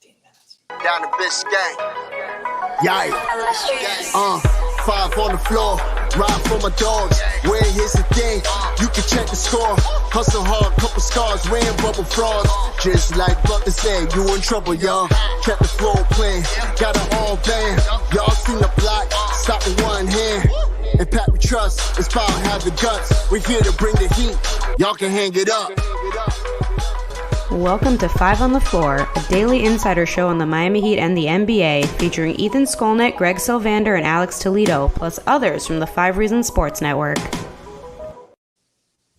Down the Biscayne. Yikes. 5 on the floor. Ride for my dogs. Where here's the thing. You can check the score. Hustle hard, couple scars, wearing bubble frogs. Just like Butler said, you in trouble, y'all. Kept the floor playing. Got it all band. Y'all seen the block. Stop with one hand. And Pat we trust. It's power, have the guts. We're here to bring the heat. Y'all can hang it up. Welcome to 5 on the Floor, a daily insider show on the Miami Heat and the NBA, featuring Ethan Skolnick, Greg Sylvander, and Alex Toledo, plus others from the 5 Reasons Sports Network.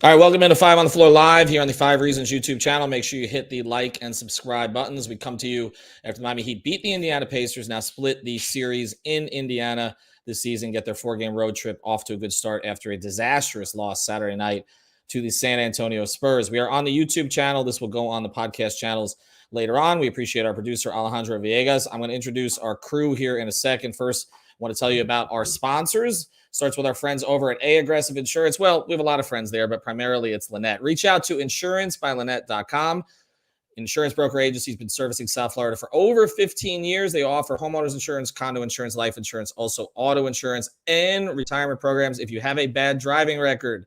All right, welcome into 5 on the Floor live here on the 5 Reasons YouTube channel. Make sure you hit the like and subscribe buttons. We come to you after the Miami Heat beat the Indiana Pacers, now split the series in Indiana this season, get their 4-game road trip off to a good start after a disastrous loss Saturday night to the San Antonio Spurs. We are on the YouTube channel. This will go on the podcast channels later on. We appreciate our producer, Alejandro Villegas. I'm going to introduce our crew here in a second. First, I want to tell you about our sponsors. Starts with our friends over at A-Aggressive Insurance. Well, we have a lot of friends there, but primarily it's Lynette. Reach out to insurancebylynette.com. Insurance broker agency has been servicing South Florida for over 15 years. They offer homeowners insurance, condo insurance, life insurance, also auto insurance, and retirement programs. If you have a bad driving record,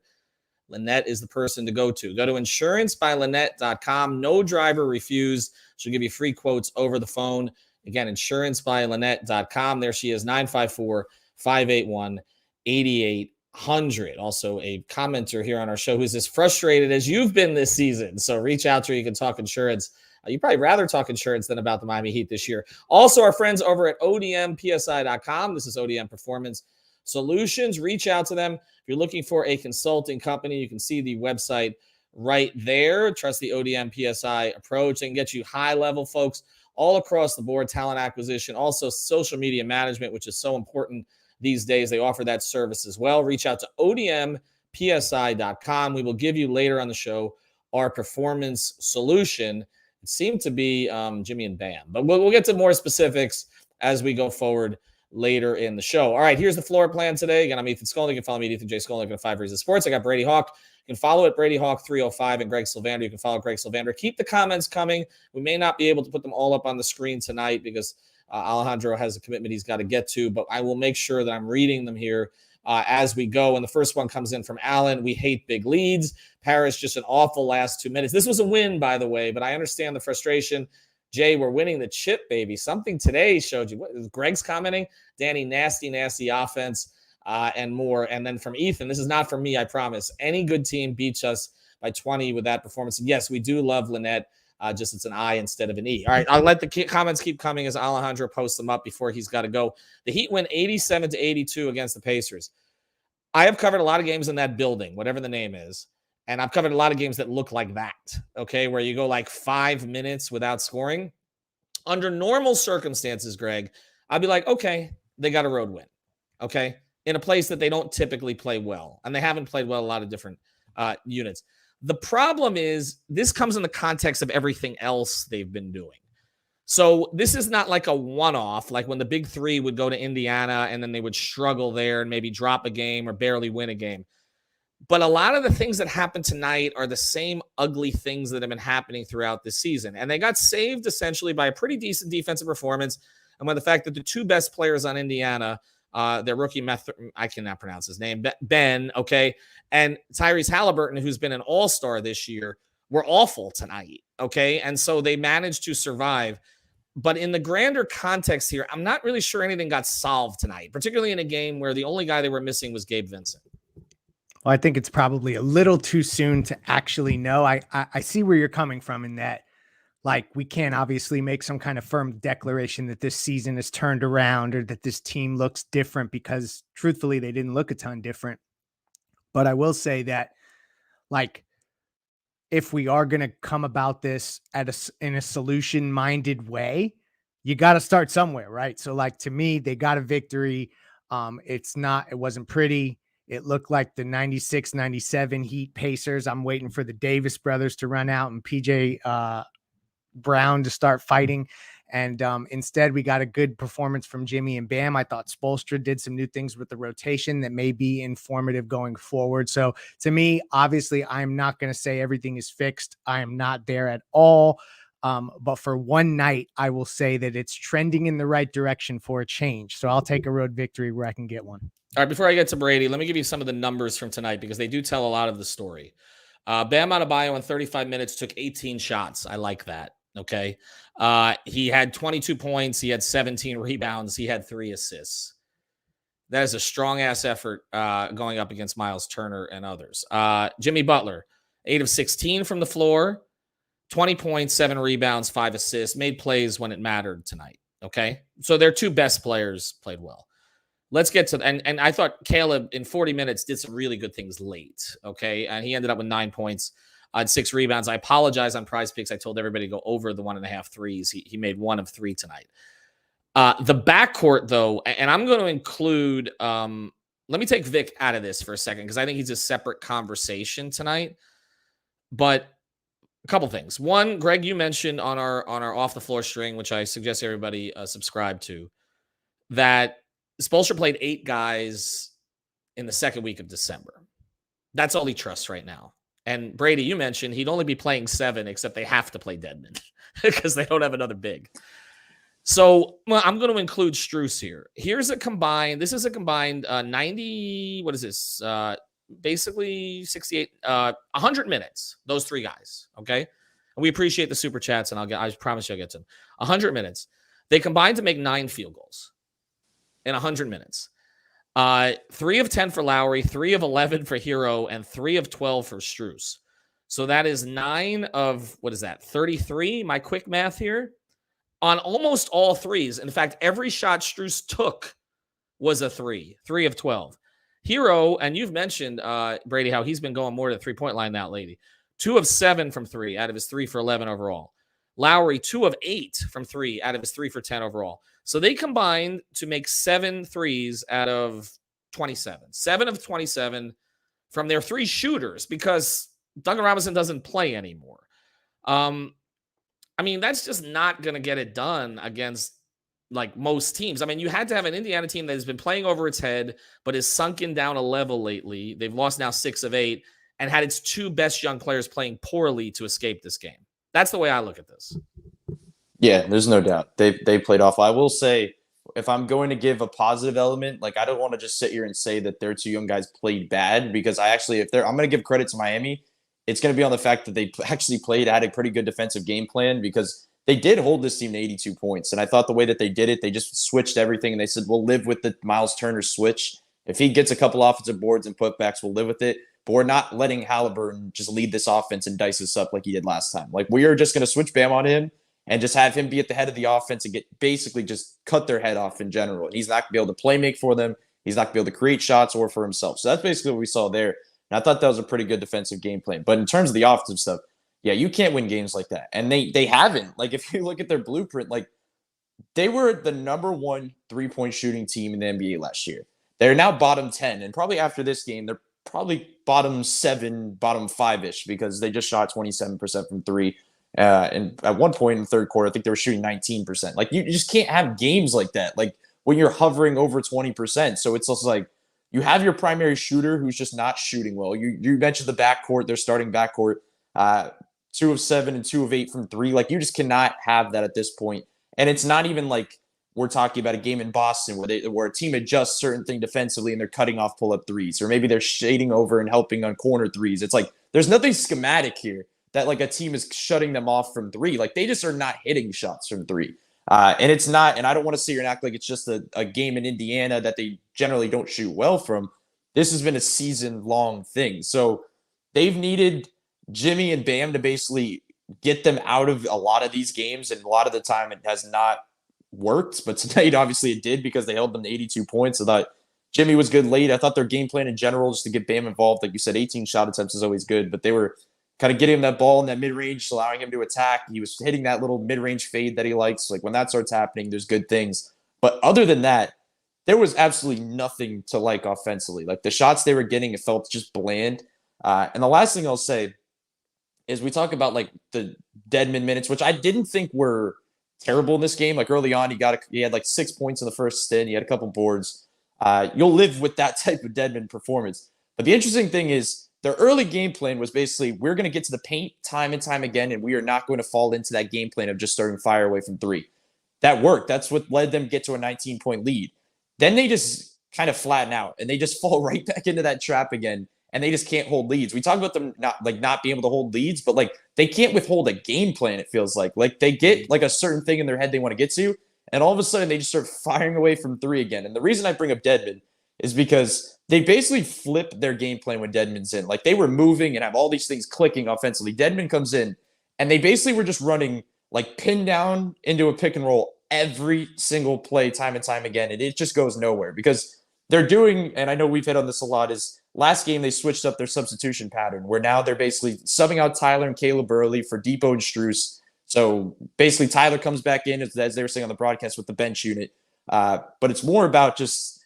Lynette is the person to go to. Go to insurancebylynette.com. No driver refused. She'll give you free quotes over the phone. Again, insurancebylynette.com. There she is, 954-581-8800. Also a commenter here on our show who's as frustrated as you've been this season. So reach out to her. You can talk insurance. You'd probably rather talk insurance than about the Miami Heat this year. Also, our friends over at odmpsi.com. This is ODM Performance Solutions. Reach out to them. If you're looking for a consulting company, you can see the website right there. Trust the ODM PSI approach. They can get you high-level folks all across the board, talent acquisition, also social media management, which is so important these days. They offer that service as well. Reach out to odmpsi.com. We will give you later on the show our performance solution. It seemed to be Jimmy and Bam, but we'll get to more specifics as we go forward later in the show. All right, here's the floor plan today. Again, I'm Ethan Skolnick. You can follow me at Ethan J. Skolnick at 5 Reasons Sports. I got Brady Hawk. You can follow at Brady Hawk 305 and Greg Sylvander. You can follow Greg Sylvander. Keep the comments coming. We may not be able to put them all up on the screen tonight because Alejandro has a commitment he's got to get to, but I will make sure that I'm reading them here as we go. And the first one comes in from Alan. We hate big leads. Paris, just an awful last 2 minutes. This was a win, by the way, but I understand the frustration. Jay, we're winning the chip, baby. Something today showed you. What is Greg's commenting? Danny, nasty offense and more. And then from Ethan, this is not from me, I promise. Any good team beats us by 20 with that performance. And yes, we do love Lynette. Just it's an I instead of an E. All right, I'll let the comments keep coming as Alejandro posts them up before he's got to go. The Heat win 87-82 against the Pacers. I have covered a lot of games in that building, whatever the name is. And I've covered a lot of games that look like that, okay, where you go like 5 minutes without scoring. Under normal circumstances, Greg, I'd be like, okay, they got a road win, okay, in a place that they don't typically play well. And they haven't played well a lot of different units. The problem is this comes in the context of everything else they've been doing. So this is not like a one-off, like when the big three would go to Indiana and then they would struggle there and maybe drop a game or barely win a game. But a lot of the things that happened tonight are the same ugly things that have been happening throughout this season. And they got saved essentially by a pretty decent defensive performance. And by the fact that the two best players on Indiana, their rookie, I cannot pronounce his name, Ben, okay, and Tyrese Halliburton, who's been an all-star this year, were awful tonight, okay? And so they managed to survive. But in the grander context here, I'm not really sure anything got solved tonight, particularly in a game where the only guy they were missing was Gabe Vincent. Well, I think it's probably a little too soon to actually know. I see where you're coming from in that, like, we can't obviously make some kind of firm declaration that this season has turned around or that this team looks different because truthfully, they didn't look a ton different. But I will say that, like, if we are going to come about this in a solution-minded way, you got to start somewhere, right? So, like, to me, they got a victory. It wasn't pretty. It looked like the 96-97 Heat Pacers. I'm waiting for the Davis brothers to run out and PJ Brown to start fighting. And instead, we got a good performance from Jimmy and Bam. I thought Spoelstra did some new things with the rotation that may be informative going forward. So to me, obviously, I'm not going to say everything is fixed. I am not there at all. But for one night, I will say that it's trending in the right direction for a change. So I'll take a road victory where I can get one. All right, before I get to Brady, let me give you some of the numbers from tonight because they do tell a lot of the story. Bam Adebayo in 35 minutes took 18 shots. I like that. Okay. He had 22 points. He had 17 rebounds. He had 3 assists. That is a strong-ass effort going up against Miles Turner and others. Jimmy Butler, 8 of 16 from the floor, 20 points, 7 rebounds, 5 assists, made plays when it mattered tonight. Okay. So their 2 best players played well. Let's get to and I thought Caleb in 40 minutes did some really good things late. Okay. And he ended up with 9 points on 6 rebounds. I apologize on Prizefix. I told everybody to go over the 1.5 threes. He made 1 of 3 tonight. The backcourt, though, and I'm going to include, let me take Vic out of this for a second because I think he's a separate conversation tonight. But a couple things. One, Greg, you mentioned on our off the floor string, which I suggest everybody subscribe to, that Spoelstra played 8 guys in the second week of December. That's all he trusts right now. And Brady, you mentioned he'd only be playing 7, except they have to play Dedmon because they don't have another big. So I'm going to include Strus here. This is a combined 90, what is this? Basically 68, 100 minutes, those 3 guys, okay? And we appreciate the super chats, and I promise you I'll get to them. 100 minutes. They combined to make 9 field goals in 100 minutes. 3 of 10 for Lowry, 3 of 11 for Hero, and 3 of 12 for Strus. So that is 9 of, 33? My quick math here. On almost all threes. In fact, every shot Strus took was a 3 of 12. Hero, and you've mentioned, Brady, how he's been going more to the 3-point line now lately. 2 of 7 from 3 out of his 3 for 11 overall. Lowry, 2 of 8 from 3 out of his 3 for 10 overall. So they combined to make 7 threes out of 27. 7 of 27 from their 3 shooters because Duncan Robinson doesn't play anymore. I mean, that's just not going to get it done against like most teams. I mean, you had to have an Indiana team that has been playing over its head, but is sunken down a level lately. They've lost now 6 of 8 and had its 2 best young players playing poorly to escape this game. That's the way I look at this. Yeah, there's no doubt. They played awful. I will say, if I'm going to give a positive element, like I don't want to just sit here and say that their 2 young guys played bad because I'm going to give credit to Miami. It's going to be on the fact that they actually had a pretty good defensive game plan because they did hold this team to 82 points. And I thought the way that they did it, they just switched everything. And they said, we'll live with the Miles Turner switch. If he gets a couple offensive boards and putbacks, we'll live with it. But we're not letting Halliburton just lead this offense and dice us up like he did last time. Like we are just going to switch Bam on him and just have him be at the head of the offense and basically just cut their head off in general. And he's not going to be able to play make for them. He's not going to be able to create shots or for himself. So that's basically what we saw there. And I thought that was a pretty good defensive game plan. But in terms of the offensive stuff, yeah, you can't win games like that. And they haven't. Like, if you look at their blueprint, like, they were the number 1 3-point shooting team in the NBA last year. They're now bottom 10. And probably after this game, they're probably bottom 7, bottom 5-ish because they just shot 27% from 3. And at one point in the third quarter, I think they were shooting 19%. Like, you just can't have games like that. Like, when you're hovering over 20%. So it's also like, you have your primary shooter who's just not shooting well. You mentioned the backcourt, their starting backcourt, 2 of 7 and 2 of 8 from 3. Like, you just cannot have that at this point. And it's not even like we're talking about a game in Boston where a team adjusts certain thing defensively and they're cutting off pull-up threes, or maybe they're shading over and helping on corner threes. It's like there's nothing schematic here that like a team is shutting them off from 3. Like, they just are not hitting shots from 3. And it's not, and I don't want to sit here and act like it's just a game in Indiana that they generally don't shoot well from. This has been a season-long thing. So they've needed Jimmy and Bam to basically get them out of a lot of these games, and a lot of the time it has not worked. But tonight, obviously, it did because they held them to 82 points. I thought Jimmy was good late. I thought their game plan in general, just to get Bam involved, like you said, 18 shot attempts is always good, but they were kind of getting him that ball in that mid-range, allowing him to attack. He was hitting that little mid-range fade that he likes. Like, when that starts happening, there's good things. But other than that, there was absolutely nothing to like offensively. Like, the shots they were getting, it felt just bland. And the last thing I'll say is we talk about, like, the Dedmon minutes, which I didn't think were terrible in this game. Like, early on, he had, like, 6 points in the first stint. He had a couple boards. You'll live with that type of Dedmon performance. But the interesting thing is, their early game plan was basically, we're going to get to the paint time and time again, and we are not going to fall into that game plan of just starting fire away from three. That worked. That's what led them get to a 19-point lead. Then they just kind of flatten out, and they just fall right back into that trap again, and they just can't hold leads. We talk about them not being able to hold leads, but like they can't withhold a game plan, it feels like. Like they get like a certain thing in their head they want to get to, and all of a sudden they just start firing away from three again. And the reason I bring up Dedmon is because they basically flip their game plan when Dedmon's in. Like they were moving and have all these things clicking offensively. Dedmon comes in, and they basically were just running like pin down into a pick and roll every single play, time and time again. And it just goes nowhere because they're doing, and I know we've hit on this a lot, is last game they switched up their substitution pattern where now they're basically subbing out Tyler and Caleb early for Depot and Strus. So basically Tyler comes back in, as they were saying on the broadcast, with the bench unit. But it's more about just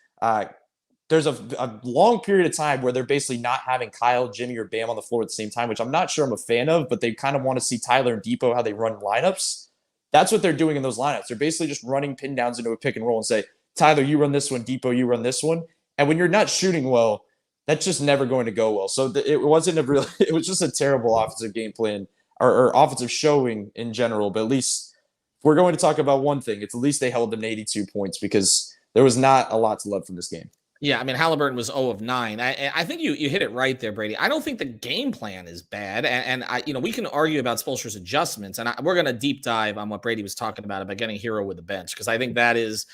there's a long period of time where they're basically not having Kyle, Jimmy, or Bam on the floor at the same time, which I'm not sure I'm a fan of, but they kind of want to see Tyler and Depot, how they run lineups. That's what they're doing in those lineups. They're basically just running pin downs into a pick and roll and say, Tyler, you run this one, Depot, you run this one. And when you're not shooting well, that's just never going to go well. So it wasn't a really, it was just a terrible offensive game plan or offensive showing in general. But at least if we're going to talk about one thing, it's at least they held them to 82 points because there was not a lot to love from this game. Yeah, I mean, Halliburton was 0 of 9. I think you hit it right there, Brady. I don't think the game plan is bad. And we can argue about Spoelstra's adjustments. And we're going to deep dive on what Brady was talking about getting Hero with the bench, because I think that is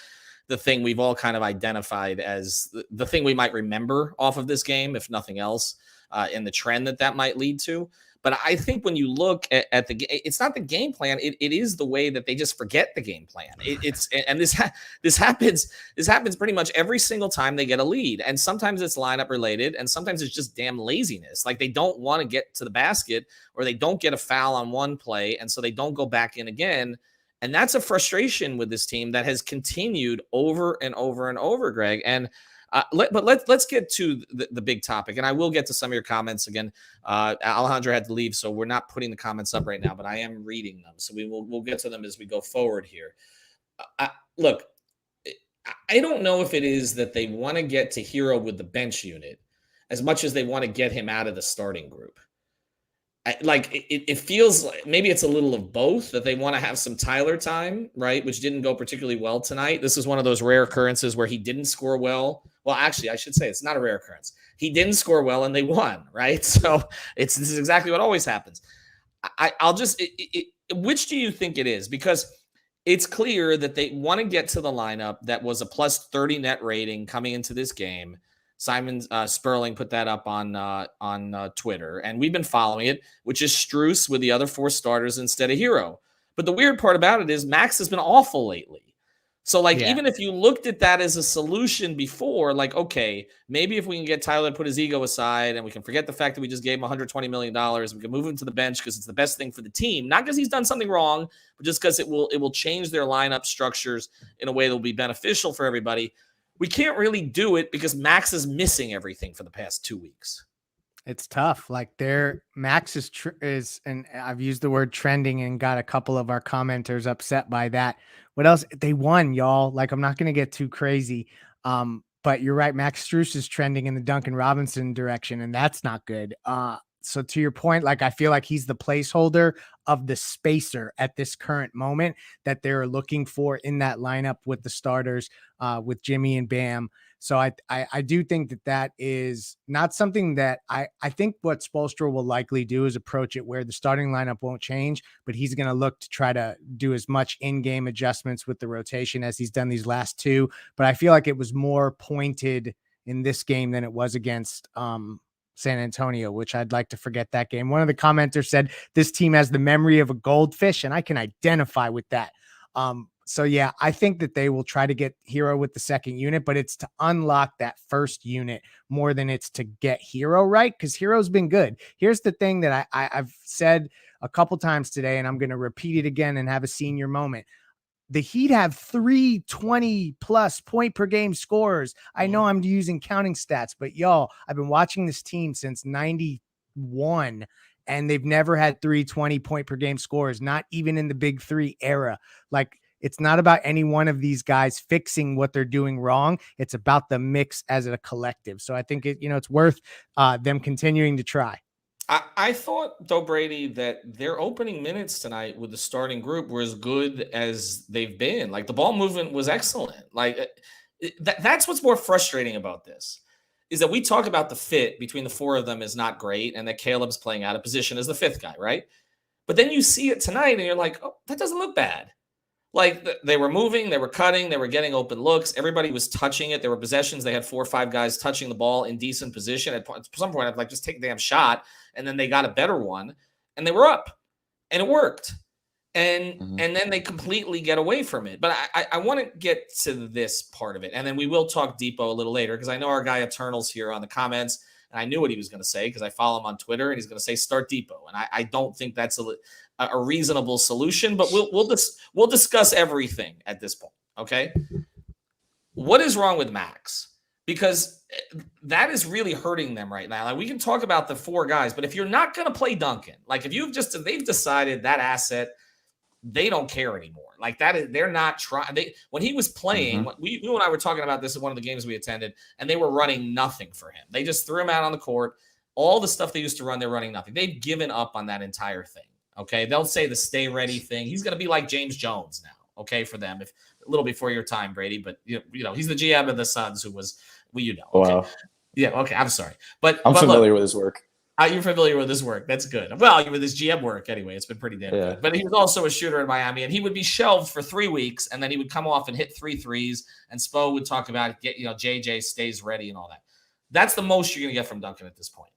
the thing we've all kind of identified as the thing we might remember off of this game, if nothing else, in the trend that might lead to. But I think when you look at it's not the game plan. It is the way that they just forget the game plan. This happens pretty much every single time they get a lead. And sometimes it's lineup related, and sometimes it's just damn laziness. Like they don't want to get to the basket, or they don't get a foul on one play, and so they don't go back in again. And that's a frustration with this team that has continued over and over and over, Greg. And let's get to the big topic, and I will get to some of your comments again. Alejandro had to leave, so we're not putting the comments up right now, but I am reading them, so we'll get to them as we go forward here. Look, I don't know if it is that they want to get to Hero with the bench unit as much as they want to get him out of the starting group. It feels like maybe it's a little of both, that they want to have some Tyler time, right? Which didn't go particularly well tonight. This is one of those rare occurrences where he didn't score well. Well, actually, I should say it's not a rare occurrence. He didn't score well and they won, right? So this is exactly what always happens. Which do you think it is? Because it's clear that they want to get to the lineup that was a plus 30 net rating coming into this game. Simon Sperling put that up on Twitter, and we've been following it, which is Strus with the other four starters instead of Hero. But the weird part about it is Max has been awful lately. So, even if you looked at that as a solution before, okay, maybe if we can get Tyler to put his ego aside and we can forget the fact that we just gave him $120 million, we can move him to the bench because it's the best thing for the team, not because he's done something wrong, but just because it will change their lineup structures in a way that will be beneficial for everybody. We can't really do it because Max is missing everything for the past 2 weeks. It's tough. Max is, and I've used the word trending and got a couple of our commenters upset by that. What else? They won, y'all. I'm not going to get too crazy. But you're right. Max Strus is trending in the Duncan Robinson direction, and that's not good. So to your point, I feel like he's the placeholder of the spacer at this current moment that they're looking for in that lineup with the starters, with Jimmy and Bam. So I do think that is not something that I think what Spoelstra will likely do is approach it where the starting lineup won't change, but he's going to look to try to do as much in-game adjustments with the rotation as he's done these last two. But I feel like it was more pointed in this game than it was against San Antonio, which I'd like to forget that game. One of the commenters said this team has the memory of a goldfish, and I can identify with that. So yeah, I think that they will try to get Hero with the second unit, but it's to unlock that first unit more than it's to get Hero right, because Hero's been good. Here's the thing that I've said a couple times today, and I'm going to repeat it again and have a senior moment. The Heat have 3 20-plus point per game scorers. I know I'm using counting stats, but y'all, I've been watching this team since 91, and they've never had 3 20 point per game scorers, not even in the big three era. It's not about any one of these guys fixing what they're doing wrong. It's about the mix as a collective. So I think it's worth them continuing to try. I thought, though, Brady, that their opening minutes tonight with the starting group were as good as they've been. Like, the ball movement was excellent. Like, that's what's more frustrating about this, is that we talk about the fit between the four of them is not great, and that Caleb's playing out of position as the fifth guy, right? But then you see it tonight, and you're like, oh, that doesn't look bad. Like, they were moving, they were cutting, they were getting open looks. Everybody was touching it. There were possessions. They had 4 or 5 guys touching the ball in decent position. At some point, I'd like, just take a damn shot. And then they got a better one, and they were up, and it worked. And then they completely get away from it. But I want to get to this part of it, and then we will talk Depot a little later, because I know our guy Eternals here on the comments, and I knew what he was going to say because I follow him on Twitter, and he's going to say start Depot, and I don't think that's a reasonable solution. But we'll discuss everything at this point. Okay, what is wrong with Max? Because that is really hurting them right now. Like, we can talk about the 4 guys, but if you're not going to play Duncan, like if they've decided that asset, they don't care anymore. Like, they're not trying. When he was playing, you and I were talking about this at one of the games we attended, and they were running nothing for him. They just threw him out on the court. All the stuff they used to run, they're running nothing. They've given up on that entire thing. Okay, they'll say the stay ready thing. He's going to be like James Jones now. Okay, for them, if a little before your time, Brady. But he's the GM of the Suns, who was. Okay. Wow. Yeah. Okay. I'm sorry, but I'm familiar with his work. You're familiar with his work. That's good. Well, with his GM work anyway. It's been pretty damn good. But he was also a shooter in Miami, and he would be shelved for 3 weeks, and then he would come off and hit 3 threes. And Spo would talk about JJ stays ready and all that. That's the most you're going to get from Duncan at this point.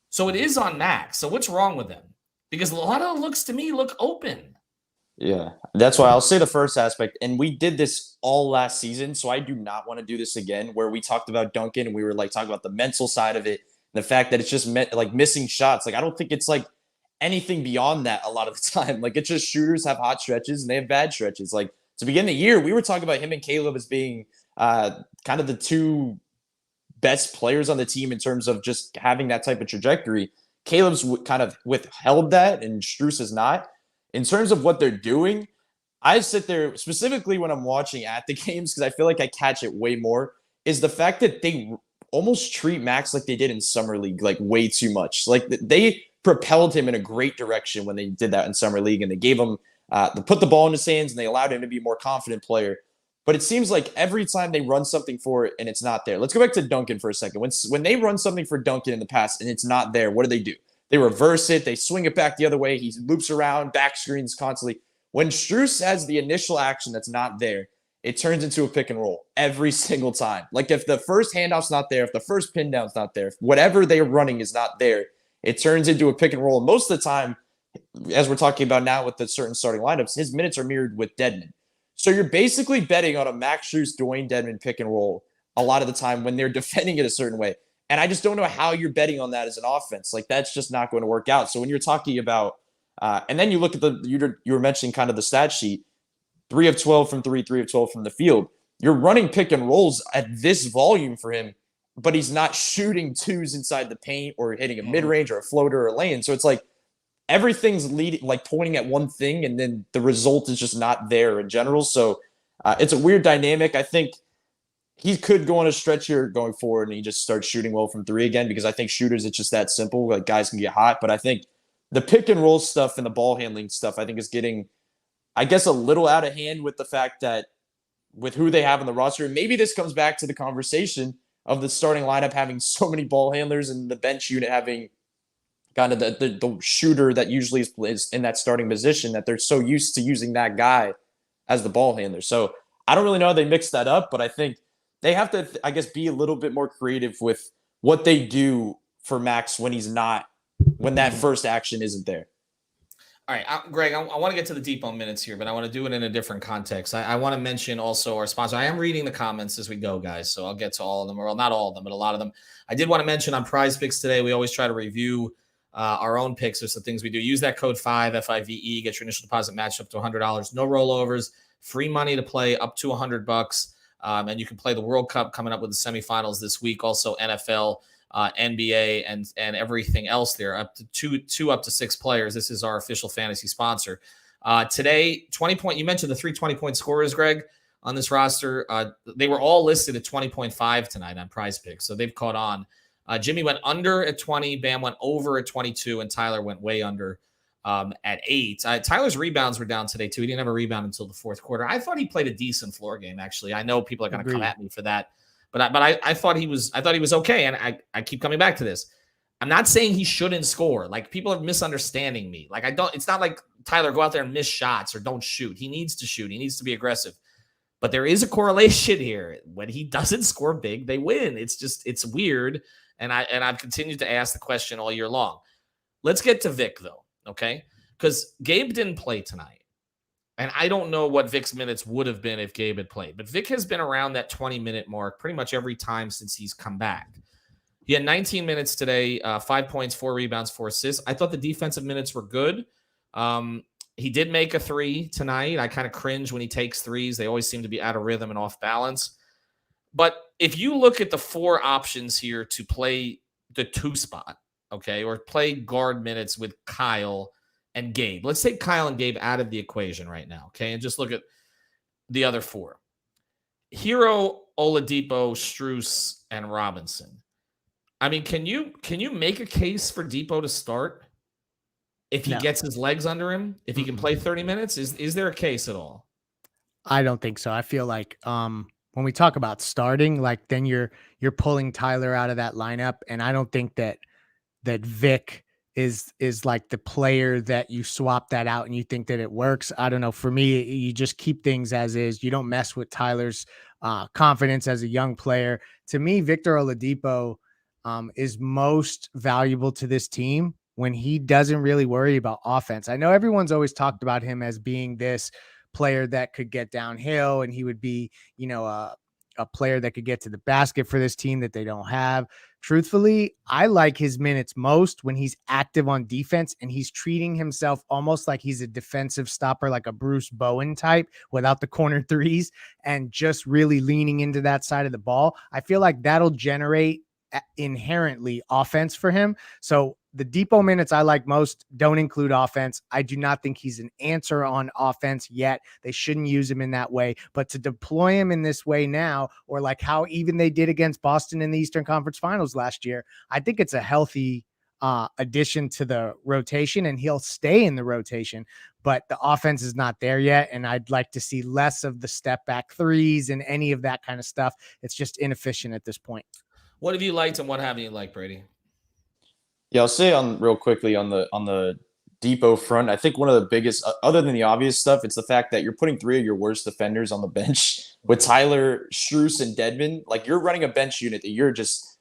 So it is on Max. So what's wrong with him? Because a lot of the looks to me look open. Yeah, that's why I'll say the first aspect, and we did this all last season, so I do not want to do this again, where we talked about Duncan and we were like talking about the mental side of it, and the fact that it's just like missing shots. Like, I don't think it's like anything beyond that a lot of the time. Like, it's just shooters have hot stretches and they have bad stretches. Like, to begin the year, we were talking about him and Caleb as being kind of the 2 best players on the team in terms of just having that type of trajectory. Caleb's kind of withheld that, and Strus has not. In terms of what they're doing, I sit there specifically when I'm watching at the games, because I feel like I catch it way more, is the fact that they almost treat Max like they did in Summer League, like way too much. Like, they propelled him in a great direction when they did that in Summer League, and they gave him they put the ball in his hands, and they allowed him to be a more confident player. But it seems like every time they run something for it and it's not there. Let's go back to Duncan for a second. When they run something for Duncan in the past and it's not there, what do? They reverse it. They swing it back the other way. He loops around, back screens constantly. When Strus has the initial action that's not there, it turns into a pick and roll every single time. Like, if the first handoff's not there, if the first pin down's not there, if whatever they're running is not there, it turns into a pick and roll. And most of the time, as we're talking about now with the certain starting lineups, his minutes are mirrored with Dedmon. So you're basically betting on a Max Strus, Dwayne Dedmon pick and roll a lot of the time when they're defending it a certain way. And I just don't know how you're betting on that as an offense. Like, that's just not going to work out. So when you're talking about, and then you look at you were mentioning kind of the stat sheet, 3 of 12 from 3, 3 of 12 from the field. You're running pick and rolls at this volume for him, but he's not shooting 2s inside the paint or hitting a mid-range or a floater or a lane. So it's like everything's pointing at one thing, and then the result is just not there in general. So it's a weird dynamic. I think he could go on a stretch here going forward and he just starts shooting well from 3 again, because I think shooters, it's just that simple. Like, guys can get hot. But I think the pick and roll stuff and the ball handling stuff, I think, is getting, I guess, a little out of hand with the fact that with who they have on the roster. And maybe this comes back to the conversation of the starting lineup having so many ball handlers and the bench unit having kind of the shooter that usually is in that starting position, that they're so used to using that guy as the ball handler. So I don't really know how they mix that up, but I think they have to, I guess, be a little bit more creative with what they do for Max when when that first action isn't there. All right, Greg, I want to get to the Depot minutes here, but I want to do it in a different context. I want to mention also our sponsor. I am reading the comments as we go, guys, so I'll get to all of them. Well, not all of them, but a lot of them. I did want to mention on Prizefix today, we always try to review our own picks. There's some things we do. Use that code 5, F-I-V-E, get your initial deposit matched up to $100. No rollovers, free money to play up to $100. And you can play the World Cup coming up with the semifinals this week. Also NFL, NBA, and everything else there, up to two up to 6 players. This is our official fantasy sponsor. Today, 20-point. You mentioned the 3 20-point scorers, Greg, on this roster. They were all listed at 20.5 tonight on Prizefix, so they've caught on. Jimmy went under at 20, Bam went over at 22, and Tyler went way under at 8. Tyler's rebounds were down today, too. He didn't have a rebound until the fourth quarter. I thought he played a decent floor game, actually. I know people are going to come at me for that, but I thought he was okay, and I keep coming back to this. I'm not saying he shouldn't score. Like, people are misunderstanding me. Like, it's not like Tyler, go out there and miss shots or don't shoot. He needs to shoot. He needs to be aggressive. But there is a correlation here. When he doesn't score big, they win. It's weird. And I've continued to ask the question all year long. Let's get to Vic, though, okay? Because Gabe didn't play tonight. And I don't know what Vic's minutes would have been if Gabe had played. But Vic has been around that 20-minute mark pretty much every time since he's come back. He had 19 minutes today, 5 points, 4 rebounds, 4 assists. I thought the defensive minutes were good. He did make a 3 tonight. I kind of cringe when he takes threes. They always seem to be out of rhythm and off balance. But if you look at the 4 options here to play the 2 spot, okay, or play guard minutes with Kyle and Gabe. Let's take Kyle and Gabe out of the equation right now, okay, and just look at the other 4. Hero, Oladipo, Strus, and Robinson. I mean, can you make a case for Depot to start if he gets his legs under him? If he can play 30 minutes, is there a case at all? I don't think so. I feel like when we talk about starting, like then you're pulling Tyler out of that lineup, and I don't think that Vic is like the player that you swap that out and you think that it works. I don't know. For me, you just keep things as is. You don't mess with Tyler's confidence as a young player. To me, Victor Oladipo is most valuable to this team when he doesn't really worry about offense. I know everyone's always talked about him as being this player that could get downhill, and he would be, a player that could get to the basket for this team that they don't have. Truthfully, I like his minutes most when he's active on defense and he's treating himself almost like he's a defensive stopper, like a Bruce Bowen type without the corner threes, and just really leaning into that side of the ball. I feel like that'll generate inherently offense for him. So the Depot minutes I like most don't include offense. I do not think he's an answer on offense yet. They shouldn't use him in that way, but to deploy him in this way now, or like how even they did against Boston in the Eastern Conference Finals last year, I think it's a healthy addition to the rotation, and he'll stay in the rotation, but the offense is not there yet. And I'd like to see less of the step back threes and any of that kind of stuff. It's just inefficient at this point. What have you liked and what haven't you liked, Brady? Yeah, I'll say real quickly on the Depot front. I think one of the biggest, other than the obvious stuff, it's the fact that you're putting 3 of your worst defenders on the bench with Tyler, Strus, and Dedmon. Like, you're running a bench unit that you're just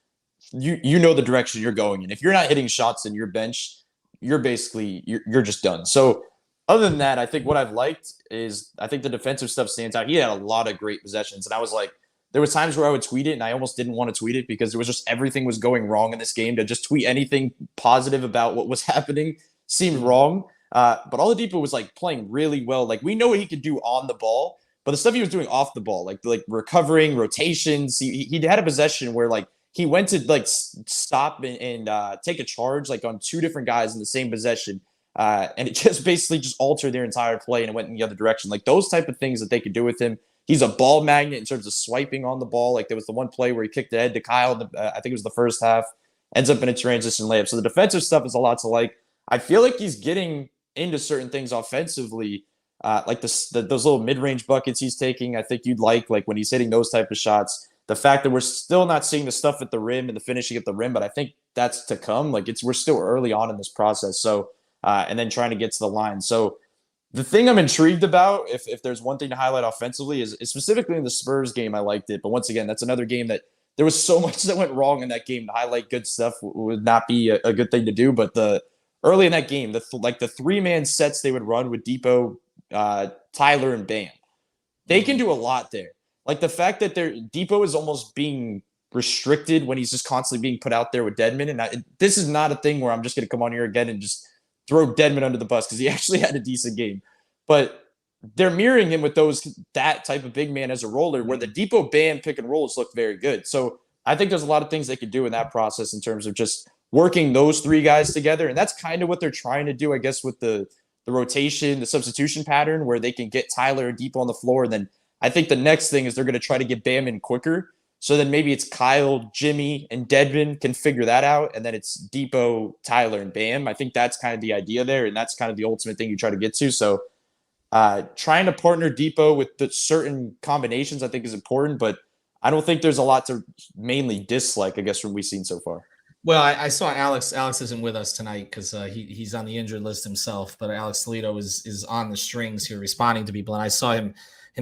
you know the direction you're going in. If you're not hitting shots in your bench, you're basically you're just done. So other than that, I think what I've liked is I think the defensive stuff stands out. He had a lot of great possessions, and I was like, there was times where I would tweet it and I almost didn't want to tweet it because it was just everything was going wrong in this game. To just tweet anything positive about what was happening seemed wrong. But Oladipo was like playing really well. Like, we know what he could do on the ball, but the stuff he was doing off the ball, like recovering, rotations. He had a possession where like he went to like stop and take a charge like on 2 different guys in the same possession. And it just basically just altered their entire play and it went in the other direction. Like, those type of things that they could do with him. He's a ball magnet in terms of swiping on the ball. Like, there was the one play where he kicked ahead to Kyle. I think it was the first half. Ends up in a transition layup. So the defensive stuff is a lot to like. I feel like he's getting into certain things offensively, like those little mid-range buckets he's taking. I think you'd like when he's hitting those type of shots. The fact that we're still not seeing the stuff at the rim and the finishing at the rim, but I think that's to come. Like, we're still early on in this process. So, and then trying to get to the line. So, the thing I'm intrigued about, if there's one thing to highlight offensively, is specifically in the Spurs game, I liked it. But once again, that's another game that there was so much that went wrong in that game. To highlight good stuff would not be a good thing to do. But early in that game, the 3-man sets they would run with Depot, Tyler, and Bam, they can do a lot there. Like, the fact that Depot is almost being restricted when he's just constantly being put out there with Dedmon. And this is not a thing where I'm just going to come on here again and just throw Dedmon under the bus, because he actually had a decent game. But they're mirroring him with that type of big man as a roller, where the Depot Bam pick and rolls look very good. So I think there's a lot of things they could do in that process in terms of just working those 3 guys together. And that's kind of what they're trying to do, I guess, with the the rotation, the substitution pattern where they can get Tyler and Oladipo on the floor. And then I think the next thing is they're going to try to get Bam in quicker. So then maybe it's Kyle, Jimmy, and Dedmon can figure that out. And then it's Depot, Tyler, and Bam. I think that's kind of the idea there. And that's kind of the ultimate thing you try to get to. So trying to partner Depot with the certain combinations I think is important. But I don't think there's a lot to mainly dislike, I guess, from what we've seen so far. Well, I saw Alex. Alex isn't with us tonight because he's on the injured list himself. But Alex Toledo is on the strings here, responding to people, and I saw him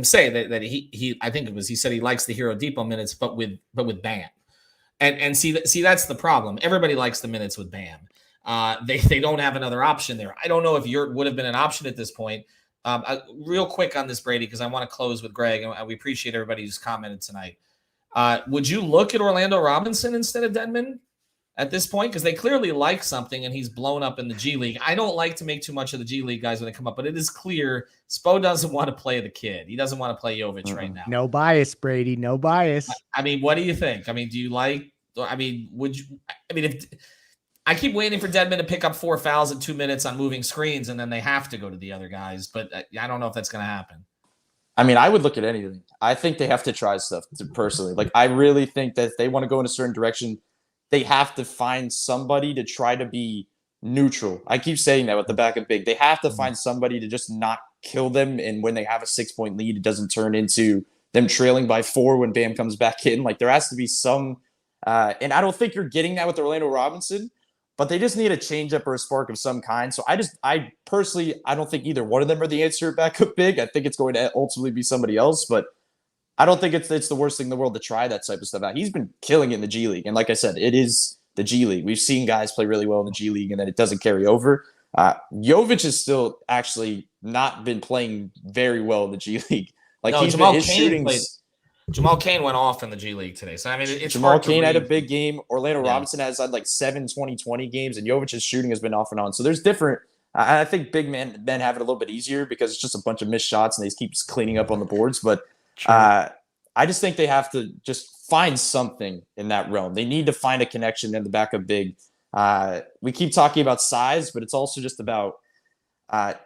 say that he I think he said he likes the Hero Depot minutes, but with Bam, and see that's the problem. Everybody likes the minutes with Bam. They don't have another option there. I don't know if Yurt would have been an option at this point. Real quick on this, Brady, because I want to close with Greg, and we appreciate everybody who's commented tonight. Would you look at Orlando Robinson instead of Dedmon at this point? Because they clearly like something, and he's blown up in the G League. I don't like to make too much of the G League guys when they come up, but it is clear Spo doesn't want to play the kid. He doesn't want to play Jovic right now. No bias, Brady. No bias. I mean, what do you think? I mean, do you like – I mean, would you – I mean, if – I keep waiting for Dedmon to pick up 4 fouls in 2 minutes on moving screens, and then they have to go to the other guys. But I don't know if that's going to happen. I mean, I would look at anything. I think they have to try stuff personally. Like, I really think that if they want to go in a certain direction, they have to find somebody to try to be neutral. I keep saying that with the backup big. They have to find somebody to just not kill them. And when they have a 6-point lead, it doesn't turn into them trailing by 4 when Bam comes back in. Like, there has to be some and I don't think you're getting that with Orlando Robinson. But they just need a changeup or a spark of some kind. So I personally don't think either one of them are the answer at backup big. I think it's going to ultimately be somebody else, but I don't think it's the worst thing in the world to try that type of stuff out. He's been killing it in the G League. And like I said, it is the G League. We've seen guys play really well in the G League and then it doesn't carry over. Jovic has still actually not been playing very well in the G League. Like, his shooting. Jamal Cain went off in the G League today. So, I mean, it's Jamal Cain had a big game. Orlando Robinson has had like 7 20-20 games, and Jovic's shooting has been off and on. So there's different – I think big men have it a little bit easier because it's just a bunch of missed shots, and they keep cleaning up on the boards. But I just think they have to just find something in that realm. They need to find a connection in the backup big. We keep talking about size, but it's also just about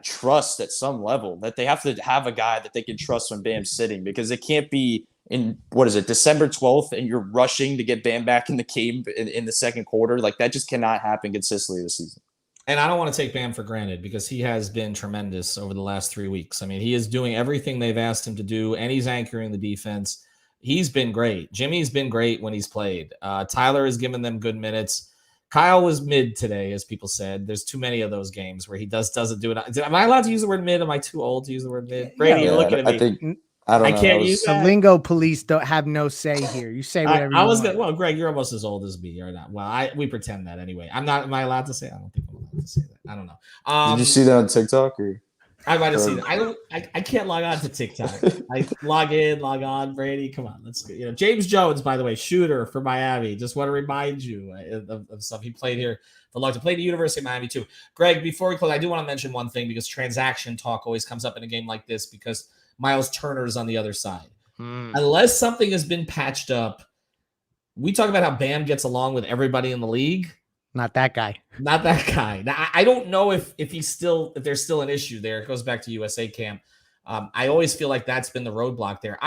trust at some level, that they have to have a guy that they can trust when Bam's sitting, because it can't be – in December 12th, and you're rushing to get Bam back in the game in the second quarter. Like, that just cannot happen consistently this season. And I don't want to take Bam for granted because he has been tremendous over the last 3 weeks. I mean, he is doing everything they've asked him to do, and he's anchoring the defense. He's been great. Jimmy's been great when he's played. Tyler has given them good minutes. Kyle was mid today, as people said. There's too many of those games where he doesn't do it. Am I allowed to use the word mid? Am I too old to use the word mid? Brady, you're looking at me. I can't use the lingo police don't have no say here. You say whatever you want. Well, Greg, you're almost as old as me, or not? Well, we pretend that anyway. Am I allowed to say? I don't think I'm allowed to say that. I don't know. Did you see that on TikTok? Or? I might have seen it. I can't log on to TikTok. I log in, log on. Brady, come on, let's go. James Jones, by the way, shooter for Miami. Just want to remind you of stuff. He played here for long. To play at the University of Miami too. Greg, before we close, I do want to mention one thing because transaction talk always comes up in a game like this because Miles Turner is on the other side. Unless something has been patched up, we talk about how Bam gets along with everybody in the league. Not that guy. Not that guy. Now, I don't know if there's still an issue there. It goes back to USA camp. I always feel like that's been the roadblock there.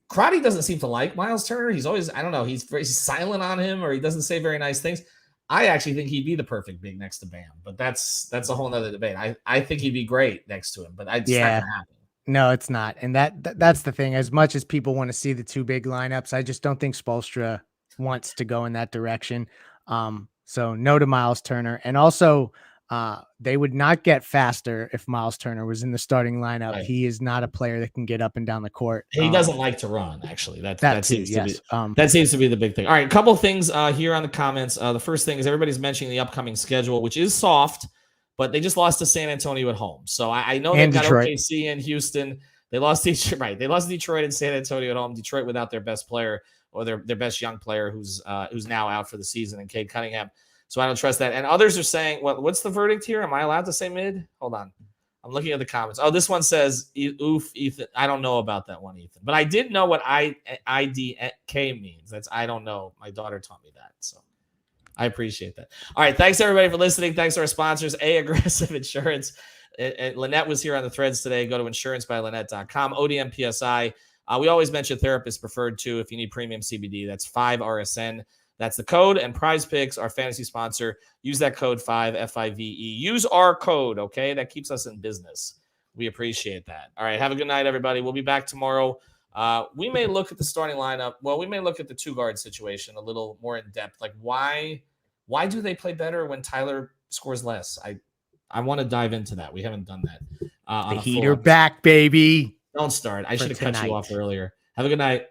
Crotty doesn't seem to like Miles Turner. He's always, I don't know, he's very silent on him, or he doesn't say very nice things. I actually think he'd be the perfect big next to Bam, but that's a whole nother debate. I think he'd be great next to him, but it's not gonna happen. No, it's not. And that's the thing. As much as people want to see the 2 big lineups, I just don't think Spoelstra wants to go in that direction. So no to Miles Turner. And also, they would not get faster if Miles Turner was in the starting lineup. Right. He is not a player that can get up and down the court. He doesn't like to run, actually. That seems to be the big thing. All right, a couple of things here on the comments. The first thing is everybody's mentioning the upcoming schedule, which is soft, but they just lost to San Antonio at home. So I know they've got OKC and Houston. They lost to Detroit, right? They lost to Detroit and San Antonio at home. Detroit without their best player or their best young player who's now out for the season, and Cade Cunningham. So I don't trust that. And others are saying, what's the verdict here? Am I allowed to say mid? Hold on. I'm looking at the comments. Oh, this one says, oof, Ethan. I don't know about that one, Ethan. But I did know what IDK means. That's I don't know. My daughter taught me that. So I appreciate that. All right. Thanks, everybody, for listening. Thanks to our sponsors, Aggressive Insurance. Lynette was here on the threads today. Go to insurancebylynette.com. ODM PSI. We always mention therapist preferred too. If you need premium CBD, that's 5RSN. That's the code. And Prizefix, our fantasy sponsor, use that code 5 FIVE. Use our code, okay? That keeps us in business. We appreciate that. All right, have a good night, everybody. We'll be back tomorrow. We may look at the starting lineup. Well, we may look at the two-guard situation a little more in depth. Like, why do they play better when Tyler scores less? I want to dive into that. We haven't done that. The Heat are back, baby. Don't start. I should have cut you off earlier. Have a good night.